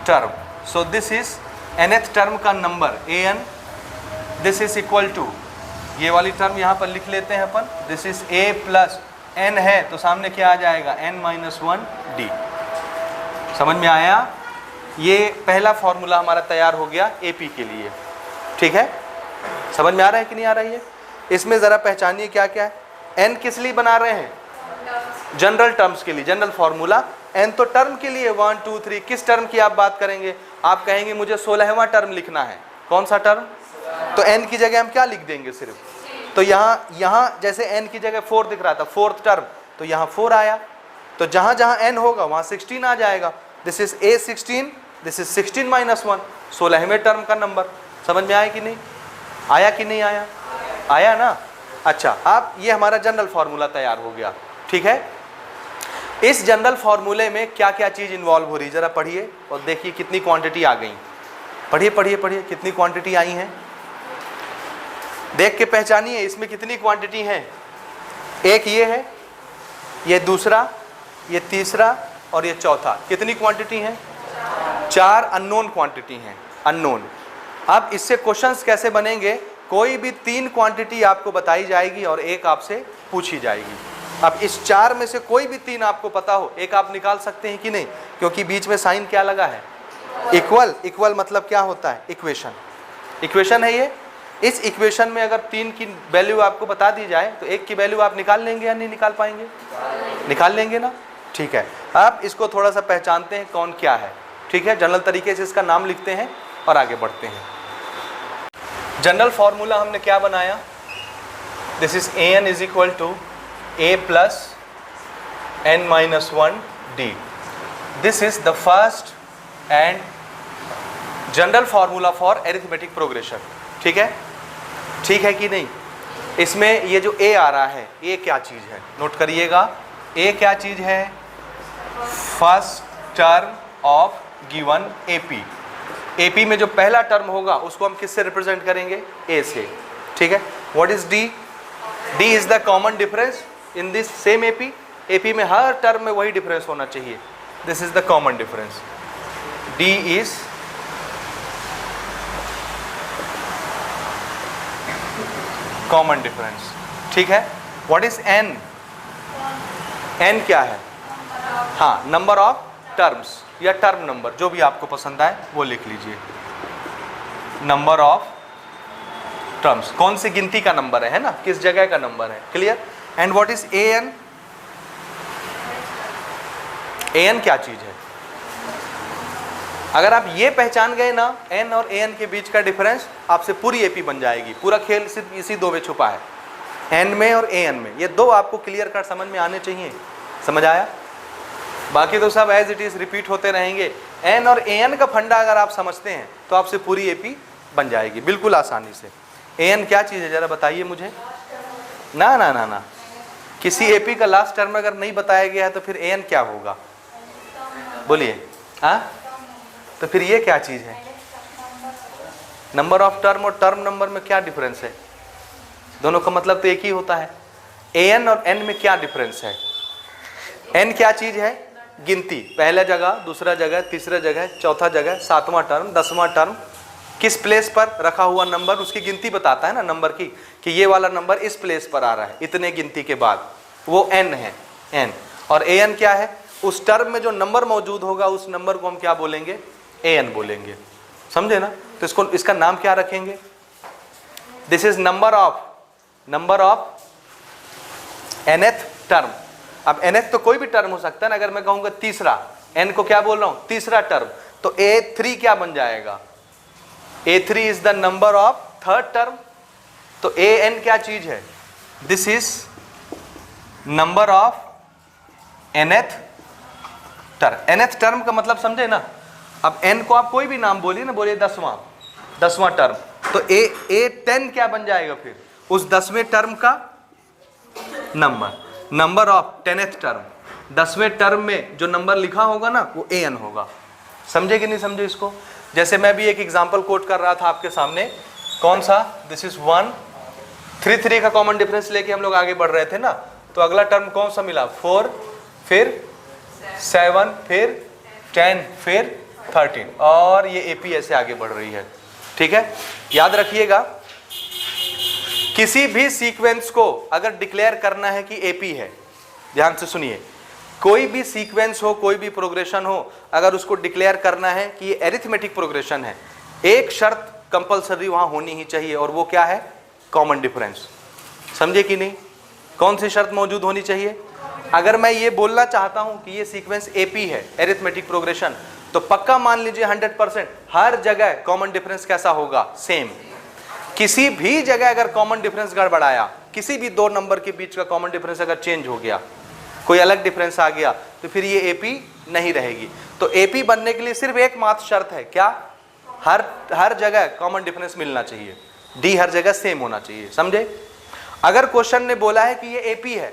term. So this is nth term का number an, this is equal to, ये वाली टर्म यहाँ पर लिख लेते हैं अपन, दिस इज a + n है तो सामने क्या आ जाएगा? n - 1d। समझ में आया? ये पहला फॉर्मूला हमारा तैयार हो गया AP के लिए। ठीक है? समझ में आ रहा है कि नहीं आ रहा है? इसमें ज़रा पहचानिए क्या क्या है। n किस लिए बना रहे हैं? जनरल टर्म्स के लिए, जनरल फॉर्मूला। n तो टर्म के लिए 1 2 3। किस टर्म की आप बात करेंगे? आप कहेंगे मुझे 16वां टर्म लिखना है। कौन सा टर्म? तो n की जगह हम क्या लिख देंगे सिर्फ? तो यहाँ जैसे n की जगह 4 दिख रहा था, फोर्थ टर्म, तो यहाँ 4 आया। तो जहाँ जहाँ n होगा वहाँ 16 आ जाएगा। This is A16, this is 16 - 1, 16वें टर्म का नंबर। समझ में आया कि नहीं? आया कि नहीं आया? आया ना? अच्छा, अब ये हमारा जनरल फार्मूला तैयार हो गया। ठीक है? इस जनरल फार्मूले में क्या क्या चीज़ इन्वॉल्व हो रही है ज़रा पढ़िए और देखिए कितनी क्वांटिटी आ गई। पढ़िए पढ़िए पढ़िए, कितनी क्वांटिटी आई हैं, देख के पहचानिए इसमें कितनी क्वांटिटी हैं। एक ये है, ये दूसरा, ये तीसरा और ये चौथा। कितनी क्वांटिटी हैं? 4 अननोन क्वांटिटी हैं, अननोन। अब इससे क्वेश्चंस कैसे बनेंगे? कोई भी 3 क्वांटिटी आपको बताई जाएगी और एक आपसे पूछी जाएगी। अब इस 4 में से कोई भी 3 आपको पता हो, एक आप निकाल सकते हैं कि नहीं? क्योंकि बीच में साइन क्या लगा है? इक्वल। इक्वल मतलब क्या होता है? इक्वेशन। इक्वेशन है ये। इस इक्वेशन में अगर 3 की वैल्यू आपको बता दी जाए तो एक की वैल्यू आप निकाल लेंगे या नहीं निकाल पाएंगे? निकाल लेंगे ना? ठीक है। अब इसको थोड़ा सा पहचानते हैं कौन क्या है। ठीक है, जनरल तरीके से इसका नाम लिखते हैं और आगे बढ़ते हैं। जनरल फॉर्मूला हमने क्या बनाया, this is an is equal to a plus n minus 1 d। This is the first and general formula for arithmetic progression. ठीक है, ठीक है कि नहीं। इसमें ये जो a आ रहा है, a क्या चीज़ है, नोट करिएगा, a क्या चीज़ है, first term of given AP। AP में जो पहला टर्म होगा उसको हम किससे रिप्रेजेंट करेंगे, A से। ठीक है, what is D? D is the common difference in this same AP। AP में हर टर्म में वही डिफरेंस होना चाहिए, this is the common difference. D is common difference. ठीक है, व्हाट इज N? N क्या है, हाँ, नंबर ऑफ टर्म्स या टर्म नंबर, जो भी आपको पसंद आए वो लिख लीजिए। नंबर ऑफ टर्म्स, कौन सी गिनती का नंबर है ना, किस जगह का नंबर है, clear. And what is an? an क्या चीज है, अगर आप ये पहचान गए ना n और an के बीच का डिफरेंस, आपसे पूरी AP बन जाएगी। पूरा खेल सिर्फ इसी दो में छुपा है, n में और an में। ये दो आपको क्लियर कट समझ में आने चाहिए, समझ आया। बाकी तो सब एज इट इज रिपीट होते रहेंगे। n और an का फंडा अगर आप समझते हैं तो आपसे पूरी AP बन जाएगी बिल्कुल आसानी से। an क्या चीज़ है जरा बताइए मुझे। ना ना ना ना, किसी AP का लास्ट टर्म अगर नहीं बताया गया है तो फिर an क्या होगा, बोलिए। हाँ, तो फिर ये क्या चीज़ है, नंबर ऑफ टर्म और टर्म नंबर में क्या डिफरेंस है, दोनों का मतलब तो एक ही होता है। an और n में क्या डिफरेंस है, n क्या चीज़ है, गिनती, पहला जगह, दूसरा जगह, तीसरा जगह, चौथा जगह, सातवां टर्म, 10वां टर्म, किस प्लेस पर रखा हुआ नंबर, उसकी गिनती बताता है ना नंबर की, कि ये वाला नंबर इस प्लेस पर आ रहा है इतने गिनती के बाद, वो n है, n। और an क्या है, उस टर्म में जो नंबर मौजूद होगा उस नंबर को हम क्या बोलेंगे, an बोलेंगे, समझे ना। तो इसको, इसका नाम क्या रखेंगे, this is number of nth term. अब nth तो कोई भी टर्म हो सकता है ना, अगर मैं कहूंगा तीसरा, n को क्या बोल रहा हूं, तीसरा टर्म, तो A3 क्या बन जाएगा, A3 is the number of third term. तो an क्या चीज है, this is number of nth term. nth term का मतलब समझे ना। अब n को आप कोई भी नाम बोलिए ना, बोलिए 10वां टर्म, तो A10 क्या बन जाएगा फिर, उस 10वें टर्म का नंबर ऑफ 10th टर्म। 10वें टर्म में जो नंबर लिखा होगा ना वो an होगा, समझे कि नहीं समझे इसको। जैसे मैं भी एक एग्जांपल कोट कर रहा था आपके सामने, कौन सा, दिस इज 1, 3 का कॉमन डिफरेंस लेके हम लोग आगे बढ़ रहे थे ना, तो अगला टर्म कौन सा मिला, 4, फिर 7, फिर 10, फिर 13, और ये AP ऐसे आगे बढ़ रही है। ठीक है, याद रखिएगा, किसी भी सीक्वेंस को अगर डिक्लेयर करना है कि AP है, ध्यान से सुनिए, कोई भी सीक्वेंस हो, कोई भी प्रोग्रेशन हो, अगर उसको डिक्लेयर करना है कि ये एरिथमेटिक प्रोग्रेशन है, एक शर्त कंपलसरी वहां होनी ही चाहिए, और वो क्या है, कॉमन डिफरेंस। समझे कि नहीं, कौन सी शर्त मौजूद होनी चाहिए। अगर मैं ये बोलना चाहता हूं कि ये सीक्वेंस AP है, एरिथमेटिक प्रोग्रेशन, तो पक्का मान लीजिए 100% हर जगह कॉमन डिफरेंस कैसा होगा, सेम। किसी भी जगह अगर कॉमन डिफरेंस गड़बड़ाया, किसी भी दो नंबर के बीच का कॉमन डिफरेंस अगर चेंज हो गया, कोई अलग डिफरेंस आ गया, तो फिर ये AP नहीं रहेगी। तो AP बनने के लिए सिर्फ एक मात्र शर्त है, क्या, हर जगह कॉमन डिफरेंस मिलना चाहिए, D हर जगह सेम होना चाहिए, समझे। अगर क्वेश्चन ने बोला है कि ये AP है,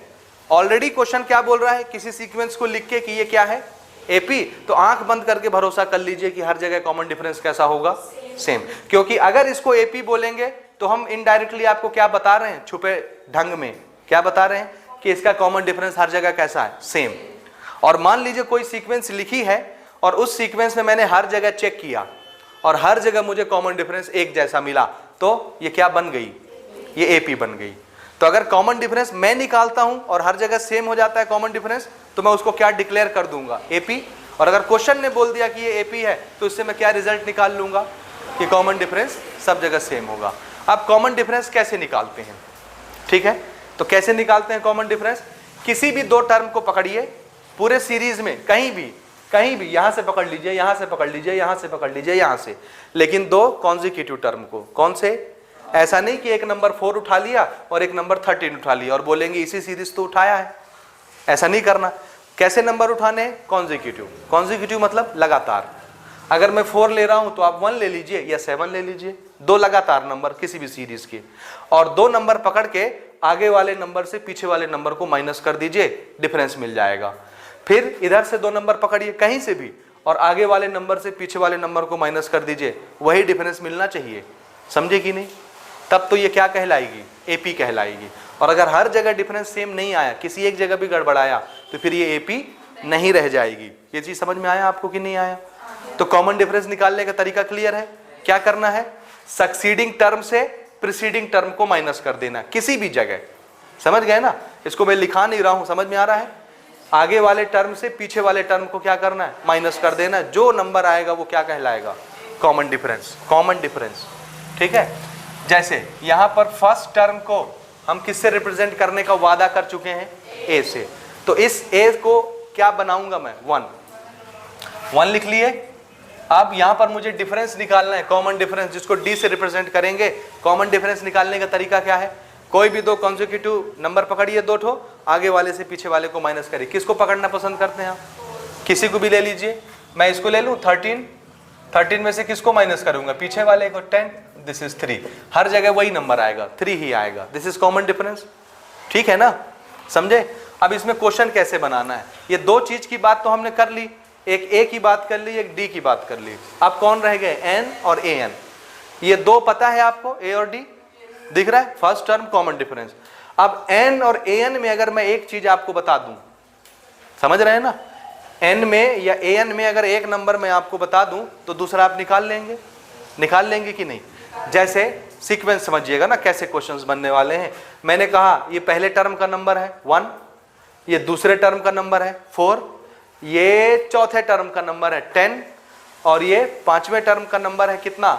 ऑलरेडी क्वेश्चन क्या बोल रहा है, किसी सीक्वेंस को लिख के कि ये क्या है, AP, तो आंख बंद करके भरोसा कर लीजिए कि हर जगह कॉमन डिफरेंस कैसा होगा, सेम। क्योंकि अगर इसको AP बोलेंगे तो हम इनडायरेक्टली आपको क्या बता रहे हैं, छुपे ढंग में क्या बता रहे हैं, कि इसका कॉमन डिफरेंस हर जगह कैसा है, सेम। और मान लीजिए कोई सीक्वेंस लिखी है और उस सीक्वेंस में मैंने हर जगह चेक किया और हर जगह मुझे कॉमन डिफरेंस एक जैसा मिला, तो ये क्या बन गई, ये AP बन गई। तो अगर कॉमन डिफरेंस मैं निकालता हूं और हर जगह सेम हो जाता है कॉमन डिफरेंस, तो मैं उसको क्या डिक्लेयर कर दूंगा, AP। और अगर क्वेश्चन ने बोल दिया कि ये AP है, तो इससे मैं क्या रिजल्ट निकाल लूंगा, कि कॉमन डिफरेंस सब जगह सेम होगा। अब कॉमन डिफरेंस कैसे निकालते हैं, ठीक है, तो कैसे निकालते हैं कॉमन डिफरेंस, किसी भी दो टर्म को पकड़िए, पूरे सीरीज में कहीं भी, यहां से पकड़ लीजिए, यहां से पकड़ लीजिए, यहां से पकड़ लीजिए, यहां से, लेकिन दो कॉन्जिक्यूटिव टर्म को। कौन से? ऐसा नहीं कि एक नंबर 4 उठा लिया और एक नंबर 13 उठा लिया और बोलेंगे इसी सीरीज तो उठाया है। ऐसा नहीं करना। कैसे नंबर उठाने? कॉन्जिक्यूटिव। कॉन्जिक्यूटिव मतलब लगातार। अगर मैं 4 ले रहा हूं तो आप 1 ले लीजिए या 7 ले लीजिए, दो लगातार नंबर किसी भी सीरीज के, और दो नंबर पकड़ के आगे वाले नंबर से पीछे वाले नंबर को माइनस कर दीजिए, डिफरेंस मिल जाएगा। फिर इधर से दो नंबर पकड़िए कहीं से भी और आगे वाले नंबर से पीछे वाले नंबर को माइनस कर दीजिए, वही डिफरेंस मिलना चाहिए। समझे कि नहीं? तब तो ये क्या कहलाएगी? एपी कहलाएगी। और अगर हर जगह डिफरेंस सेम नहीं आया, किसी एक जगह भी गड़बड़ाया, तो फिर ये एपी नहीं रह जाएगी। ये चीज समझ में आया आपको कि नहीं आया? तो कॉमन डिफरेंस निकालने का तरीका क्लियर है। क्या करना है? सक्सीडिंग टर्म से प्रीसीडिंग टर्म को माइनस कर देना किसी भी जगह। समझ गए ना? इसको मैं लिखा नहीं रहा हूं, समझ में आ रहा है? आगे वाले टर्म से पीछे वाले टर्म को क्या करना है? माइनस कर देना। जो नंबर आएगा वो क्या कहलाएगा? Common difference. कॉमन डिफरेंस, ठीक है। जैसे यहां पर फर्स्ट टर्म को हम किससे रिप्रेजेंट करने का वादा कर चुके हैं? ए से। तो इस ए को क्या बनाऊंगा मैं? 1 लिख लिए। अब यहां पर मुझे डिफरेंस निकालना है, कॉमन डिफरेंस, जिसको डी से रिप्रेजेंट करेंगे। कॉमन डिफरेंस निकालने का तरीका क्या है? कोई भी दो कॉन्जिक्यूटिव नंबर पकड़िए, दो ठो, आगे वाले से पीछे वाले को माइनस करिए। किसको पकड़ना पसंद करते हैं आप? किसी को भी ले लीजिए। मैं इसको ले लूं 13 में से किसको माइनस करूंगा? पीछे वाले को। 10, दिस इज 3। हर जगह वही नंबर आएगा, 3 ही आएगा। This is common difference. ठीक है ना? समझे? अब इसमें क्वेश्चन कैसे बनाना है? ये दो चीज की बात तो हमने कर ली, एक ए की बात कर ली, एक डी की बात कर ली। अब कौन रह गए? एन और ए एन। ये दो पता है आपको? ए और डी दिख रहा है? First term common difference. अब एन और ए एन में अगर मैं एक चीज आपको बता दूं, समझ रहे हैं ना? एन में या ए एन में अगर एक नंबर मैं आपको बता दूं तो दूसरा आप निकाल लेंगे। निकाल लेंगे कि नहीं? जैसे सीक्वेंस समझिएगा ना कैसे क्वेश्चंस बनने वाले हैं। मैंने कहा ये पहले टर्म का नंबर है 1, ये दूसरे टर्म का नंबर है 4, ये चौथे टर्म का नंबर है 10, और ये पांचवें टर्म का नंबर है कितना?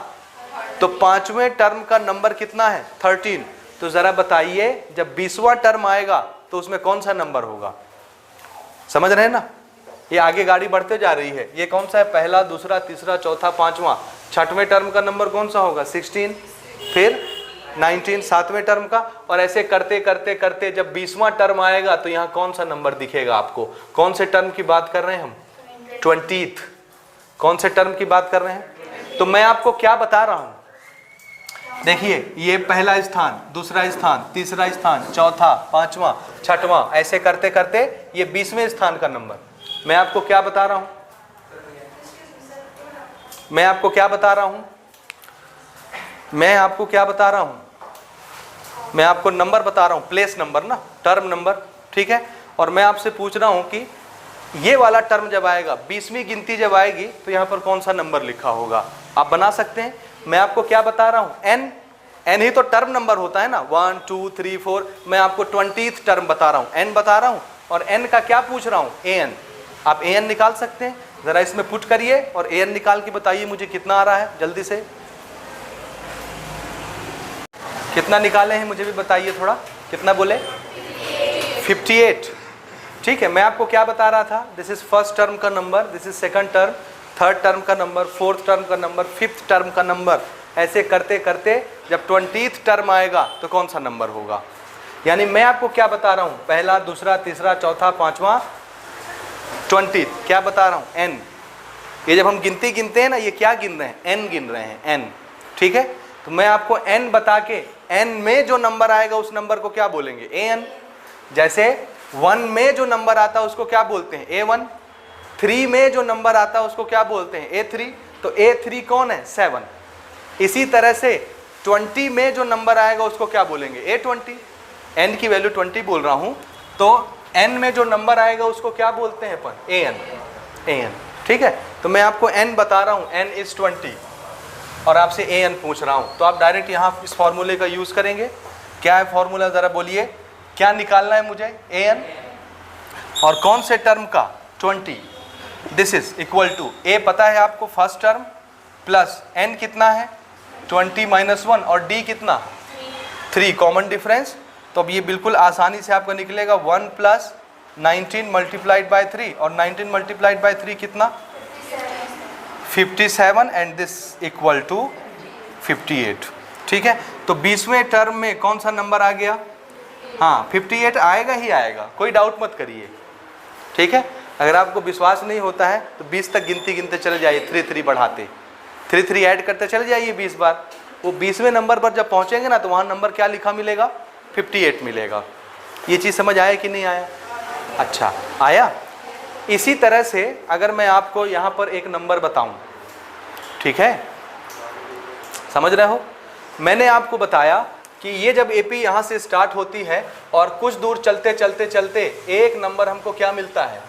तो पांचवें टर्म का नंबर कितना है? 13। तो जरा बताइए जब 20वां टर्म आएगा तो उसमें कौन सा नंबर होगा? समझ रहे हैं ना? ये आगे गाड़ी बढ़ते जा रही है। ये कौन सा है? पहला, दूसरा, तीसरा, चौथा, पांचवा। छठवें टर्म का नंबर कौन सा होगा? 16, फिर 19 सातवें टर्म का, और ऐसे करते करते करते जब 20वां टर्म आएगा तो यहाँ कौन सा नंबर दिखेगा आपको? कौन से टर्म की बात कर रहे हैं हम? 20th। कौन से टर्म की बात कर रहे हैं? तो मैं आपको क्या बता रहा हूं, देखिए ये पहला स्थान, दूसरा स्थान, तीसरा स्थान, चौथा, पांचवा, छठवां, ऐसे करते करते ये 20वें स्थान का नंबर। मैं आपको क्या बता रहा हूं? मैं आपको क्या बता रहा हूं? मैं आपको क्या बता रहा हूं? मैं आपको नंबर बता रहा हूं, प्लेस नंबर ना, टर्म नंबर, ठीक है। और मैं आपसे पूछ रहा हूं कि ये वाला टर्म जब आएगा, 20वीं गिनती जब आएगी तो यहां पर कौन सा नंबर लिखा होगा? आप बना सकते हैं। मैं आपको क्या बता रहा हूं? एन ही तो टर्म नंबर होता है ना, 1 2 3 4। मैं आपको 20th टर्म बता रहा हूं, एन बता रहा हूं, और एन का क्या पूछ रहा हूं? एन। आप एन निकाल सकते हैं? जरा इसमें पुट करिए और एन निकाल के बताइए मुझे कितना आ रहा है, जल्दी से। कितना निकाले हैं मुझे भी बताइए थोड़ा, कितना बोले? 58। ठीक है। मैं आपको क्या बता रहा था? दिस इज फर्स्ट टर्म का number, this is second term, third term का नंबर, फोर्थ टर्म का नंबर, फिफ्थ टर्म का नंबर। ऐसे करते करते जब 20th टर्म आएगा तो कौन सा नंबर होगा? यानी मैं आपको क्या बता रहा हूं? पहला, दूसरा, तीसरा, चौथा, पांचवा, 20th। क्या बता रहा हूं? एन। ये जब हम गिनती गिनते हैं ना, ये क्या गिन रहे हैं? एन गिन रहे हैं, एन। ठीक है। तो मैं आपको एन बता के, एन में जो नंबर आएगा उस नंबर को क्या बोलेंगे? A N. जैसे 1 में जो नंबर आता है उसको क्या बोलते हैं? A1। 3 में जो नंबर आता है उसको क्या बोलते हैं? A3। तो A3 कौन है? 7। इसी तरह से 20 में जो नंबर आएगा उसको क्या बोलेंगे? A20। n की वैल्यू 20 बोल रहा हूं, तो n में जो नंबर आएगा उसको क्या बोलते हैं अपन? an। ठीक है। तो मैं आपको n बता रहा हूं, n इज 20, और आपसे an पूछ रहा हूं, तो आप डायरेक्ट यहां इस फॉर्मूले का यूज करेंगे। क्या है फॉर्मूला? जरा बोलिए, क्या निकालना है मुझे? an। और कौन से टर्म का? 20। This is equal to, a पता है आपको फर्स्ट टर्म, प्लस n कितना है? 20 - 1, और d कितना? 3। Common difference. तो अब ये बिल्कुल आसानी से आपका निकलेगा 1 + 19 मल्टीप्लाइड बाय 3 और 19 मल्टीप्लाइड बाय 3 कितना 57 एंड दिस इक्वल टू 58। ठीक है, तो 20वें टर्म में कौन सा नंबर आ गया? हाँ 58 आएगा ही आएगा, कोई डाउट मत करिए। ठीक है, अगर आपको विश्वास नहीं होता है तो 20 तक गिनते चले जाइए, 3 बढ़ाते 3 ऐड करते चले जाइए 20 बार। वो 20वें नंबर पर जब पहुंचेंगे ना तो वहाँ नंबर क्या लिखा मिलेगा? 58 मिलेगा। ये चीज़ समझ आया कि नहीं आया? अच्छा आया। इसी तरह से अगर मैं आपको यहाँ पर एक नंबर बताऊँ, ठीक है, समझ रहे हो? मैंने आपको बताया कि ये जब एपी यहाँ से स्टार्ट होती है और कुछ दूर चलते चलते चलते एक नंबर हमको क्या मिलता है?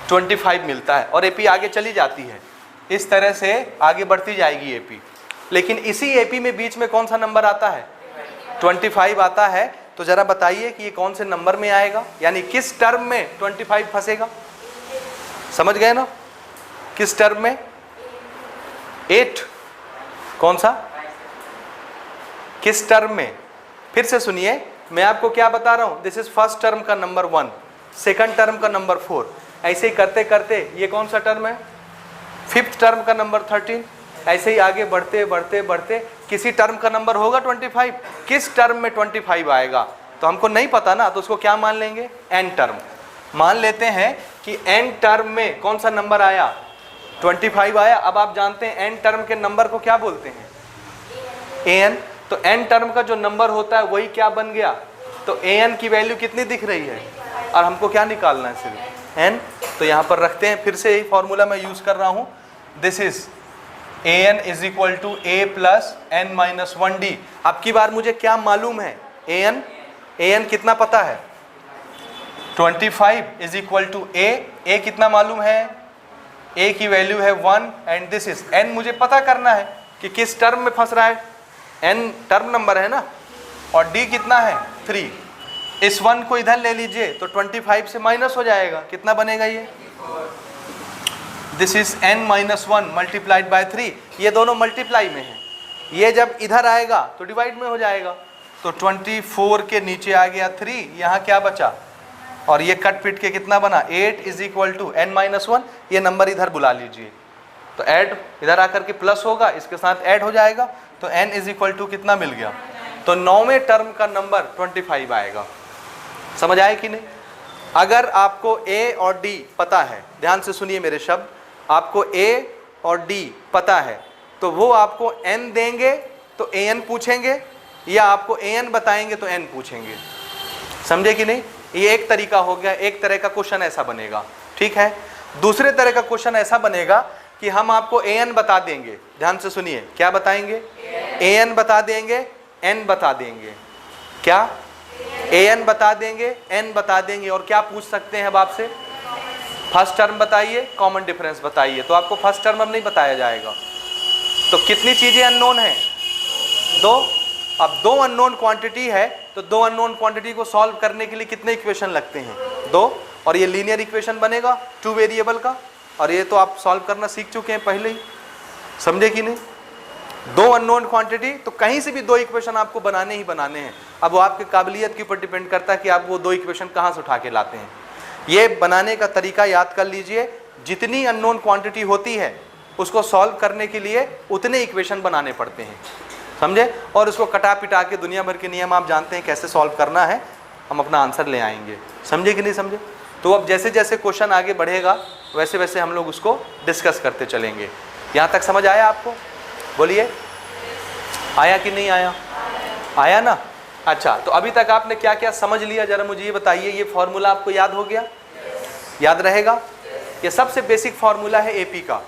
25 मिलता है और एपी आगे चली जाती है। इस तरह से आगे बढ़ती जाएगी एपी। लेकिन इसी एपी में बीच में कौन सा नंबर आता है? 25 आता है। तो ज़रा बताइए कि ये कौन से नंबर में आएगा, यानी किस टर्म में 25 फंसेगा? समझ गए ना? किस टर्म में? 8। कौन सा? किस टर्म में? फिर से सुनिए, मैं आपको क्या बता रहा हूं, दिस इज फर्स्ट टर्म का नंबर 1, सेकंड टर्म का नंबर 4, ऐसे ही करते करते ये कौन सा टर्म है? फिफ्थ टर्म का नंबर 13। ऐसे ही आगे बढ़ते बढ़ते बढ़ते किसी टर्म का नंबर होगा 25। किस टर्म में 25 आएगा तो हमको नहीं पता ना, तो उसको क्या मान लेंगे? N term. मान लेते हैं कि एन टर्म में कौन सा नंबर आया? 25 आया। अब आप जानते हैं एन टर्म के नंबर को क्या बोलते हैं? एन। तो एन टर्म का जो नंबर होता है वही क्या बन गया? तो एन की वैल्यू कितनी दिख रही है और हमको क्या निकालना है? सिर्फ एन। तो यहाँ पर रखते हैं, फिर से यही फॉर्मूला मैं यूज कर रहा हूँ। This is an is equal to a plus n minus 1d। अब की बार मुझे क्या मालूम है? an कितना पता है? 25 इज इक्वल टू a कितना मालूम है? a की वैल्यू है 1 एंड दिस इज n। मुझे पता करना है कि किस टर्म में फंस रहा है। n टर्म नंबर है ना, और d कितना है? 3। इस 1 को इधर ले लीजिए तो 25 से माइनस हो जाएगा, कितना बनेगा ये? This is n minus 1 multiplied by 3। ये दोनों मल्टीप्लाई में है, ये जब इधर आएगा तो डिवाइड में हो जाएगा। तो 24 के नीचे आ गया 3, यहाँ क्या बचा? और ये कट पिट के कितना बना? 8 is equal to n minus 1। ये नंबर इधर बुला लीजिए तो ऐड इधर आकर के प्लस होगा, इसके साथ ऐड हो जाएगा। तो n इज इक्वल टू कितना मिल गया? तो 9वें टर्म का नंबर 25 आएगा। समझ आए कि नहीं? अगर आपको a और d पता है, ध्यान से सुनिए मेरे शब्द, आपको a और d पता है तो वो आपको n देंगे तो an पूछेंगे, या आपको an बताएंगे तो n पूछेंगे। समझे कि नहीं? ये एक तरीका हो गया, एक तरह का क्वेश्चन ऐसा बनेगा। ठीक है, दूसरे तरह का क्वेश्चन ऐसा बनेगा कि हम आपको an बता देंगे। ध्यान से सुनिए, क्या बताएंगे? an बता देंगे, n बता देंगे। क्या? an बता देंगे, n बता देंगे, और क्या पूछ सकते हैं अब आपसे? फर्स्ट टर्म बताइए, कॉमन डिफरेंस बताइए। तो आपको फर्स्ट टर्म अब नहीं बताया जाएगा। तो कितनी चीजें अननोन हैं? 2। अब 2 अननोन क्वांटिटी है तो 2 अननोन क्वांटिटी को सॉल्व करने के लिए कितने इक्वेशन लगते हैं? 2। और ये लीनियर इक्वेशन बनेगा 2 वेरिएबल का, और ये तो आप सॉल्व करना सीख चुके हैं पहले ही। समझे कि नहीं? 2 अननोन क्वांटिटी, तो कहीं से भी 2 इक्वेशन आपको बनाने ही बनाने हैं। अब वो आपके काबिलियत के ऊपर डिपेंड करता है कि आप वो 2 इक्वेशन कहाँ से उठा के लाते हैं। ये बनाने का तरीका याद कर लीजिए, जितनी अननोन क्वांटिटी होती है उसको सॉल्व करने के लिए उतने इक्वेशन बनाने पड़ते हैं। समझे? और उसको कटा पिटा के दुनिया भर के नियम आप जानते हैं कैसे सॉल्व करना है, हम अपना आंसर ले आएंगे। समझे कि नहीं समझे? तो अब जैसे जैसे क्वेश्चन आगे बढ़ेगा वैसे वैसे हम लोग उसको डिस्कस करते चलेंगे। यहाँ तक समझ आया आपको? बोलिए, आया कि नहीं आया? आया ना? अच्छा, तो अभी तक आपने क्या क्या समझ लिया, जरा मुझे ये बताइए। ये फॉर्मूला आपको याद हो गया? याद रहेगा? ये सबसे बेसिक फॉर्मूला है एपी का,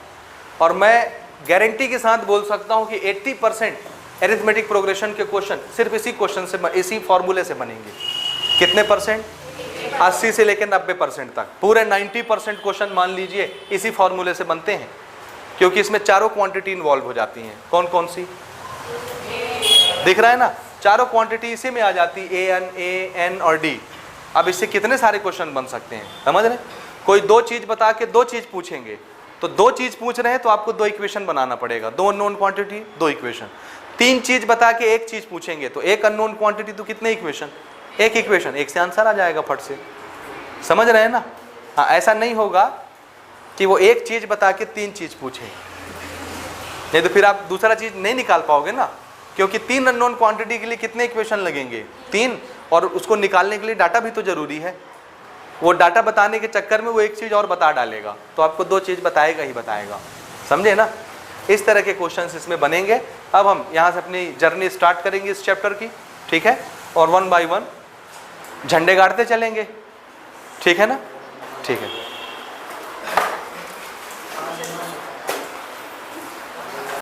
और मैं गारंटी के साथ बोल सकता हूँ कि 80% एरिथमेटिक प्रोग्रेशन के क्वेश्चन सिर्फ इसी क्वेश्चन से, इसी फॉर्मूले से बनेंगे। कितने परसेंट? 80 से लेकर 90% तक। पूरे 90% क्वेश्चन मान लीजिए इसी फॉर्मूले से बनते हैं, क्योंकि इसमें चारों क्वांटिटी इन्वॉल्व हो जाती हैं। कौन कौन सी दिख रहा है ना? चारों क्वांटिटी इसी में आ जाती, a n और d। अब इससे कितने सारे क्वेश्चन बन सकते हैं, समझ रहे? कोई 2 चीज बता के 2 चीज पूछेंगे, तो 2 चीज पूछ रहे हैं तो आपको 2 इक्वेशन बनाना पड़ेगा। 2 अननोन क्वांटिटी, 2 इक्वेशन। 3 चीज बता के 1 चीज पूछेंगे तो 1 अननोन क्वांटिटी तो कितने इक्वेशन? 1 इक्वेशन, 1 से आंसर आ जाएगा फट से। समझ रहे हैं ना? हाँ, ऐसा नहीं होगा कि वो एक चीज़ बता के 3 चीज़ पूछे, नहीं तो फिर आप दूसरा चीज़ नहीं निकाल पाओगे ना, क्योंकि 3 अननोन क्वांटिटी के लिए कितने इक्वेशन लगेंगे? 3, और उसको निकालने के लिए डाटा भी तो जरूरी है। वो डाटा बताने के चक्कर में वो एक चीज़ और बता डालेगा, तो आपको 2 चीज़ बताएगा ही बताएगा। समझे ना? इस तरह के क्वेश्चंस इसमें बनेंगे। अब हम यहाँ से अपनी जर्नी स्टार्ट करेंगे इस चैप्टर की, ठीक है, और 1 बाय 1 झंडे गाड़ते चलेंगे, ठीक है ना? ठीक है।